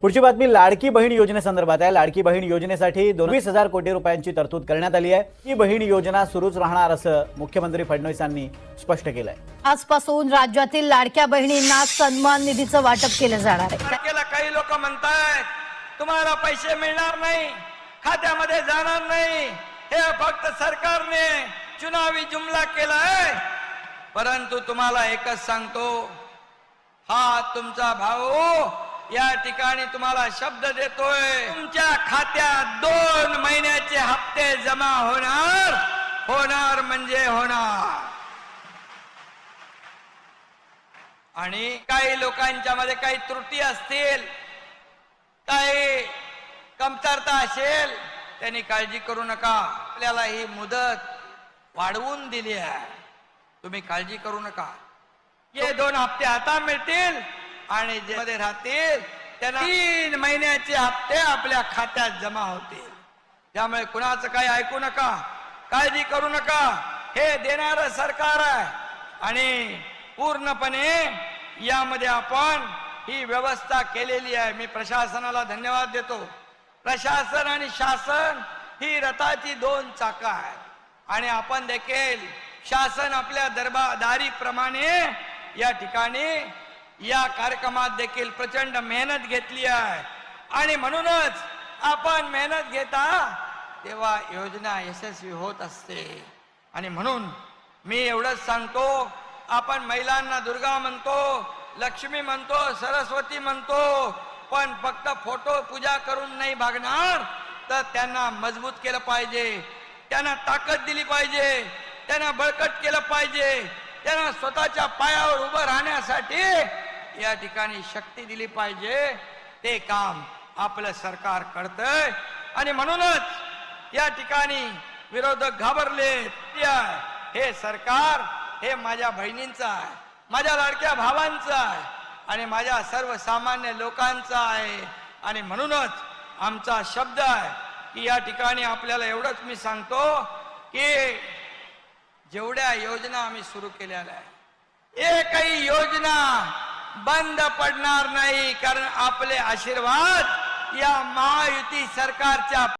पुढची बातमी लाडकी बहीण योजनेसंदर्भात आहे। लाडकी बहीण योजनेसाठी 22,000 कोटी रुपयांची तरतूद करण्यात आली आहे। ही बहीण योजना सुरूच राहणार असं मुख्यमंत्री फडणवीसांनी स्पष्ट केलंय। आजपासून राज्यातील लाडक्या बहिणींना सन्मान निधीचं वाटप केलं जाणार आहे। काही लोक म्हणतात तुम्हाला पैसे मिळणार नाही, खात्यामध्ये जाणार नाही, हे फक्त सरकारने चुनावी जुमला केलाय। परंतु तुम्हाला एकच सांगतो, हा तुमचा भाऊ या ठिकाणी तुम्हाला शब्द देतोय, तुमच्या खात्यात 2 महिन्याचे हप्ते जमा होणार म्हणजे होणार। आणि काही लोकांच्या मध्ये काही त्रुटी असतील, काही कमतरता असेल, त्यांनी काळजी करू नका। आपल्याला ही मुदत वाढवून दिली आहे, तुम्ही काळजी करू नका। हे 2 हप्ते आता मिळतील आणि जे मध्ये राहतील त्यांना 3 महिन्याचे हप्ते आपल्या खात्यात जमा होतील। त्यामुळे कुणाचं काही ऐकू नका, काळजी करू नका। हे देणारं सरकार आहे आणि पूर्णपणे यामध्ये आपण ही व्यवस्था केलेली आहे। मी प्रशासनाला धन्यवाद देतो। प्रशासन आणि शासन ही रथाची 2 चाकं आहेत आणि आपण देखील शासन आपल्या दरबारदारीप्रमाणे या ठिकाणी या कार्यक्रमात देखील प्रचंड मेहनत घेतली आहे आणि म्हणूनच आपण मेहनत घेता तेव्हा योजना यशस्वी होत असते। आणि म्हणून मी एवढंच सांगतो, आपण महिलांना दुर्गा म्हणतो, लक्ष्मी म्हणतो, सरस्वती म्हणतो, पण फक्त फोटो पूजा करून नाही भागणार, तर त्यांना मजबूत केलं पाहिजे, त्यांना ताकद दिली पाहिजे, त्यांना बळकट केलं पाहिजे, त्यांना स्वतःच्या पायावर उभं राहण्यासाठी या ठिकाणी शक्ती दिली पाहिजे। ते काम आपलं सरकार करतंय आणि म्हणूनच या ठिकाणी विरोधक घाबरले। हे सरकार हे माझ्या बहिणींचं आहे, माझ्या लाडक्या भावांचं आहे आणि माझ्या सर्वसामान्य लोकांचं आहे। आणि म्हणूनच आमचा शब्द आहे की या ठिकाणी आपल्याला एवढंच मी सांगतो की जेवढ्या योजना आम्ही सुरू केलेल्या आहे, एकही योजना बंद पडणार नाही, कारण आपले आशीर्वाद या महायुती सरकारच्या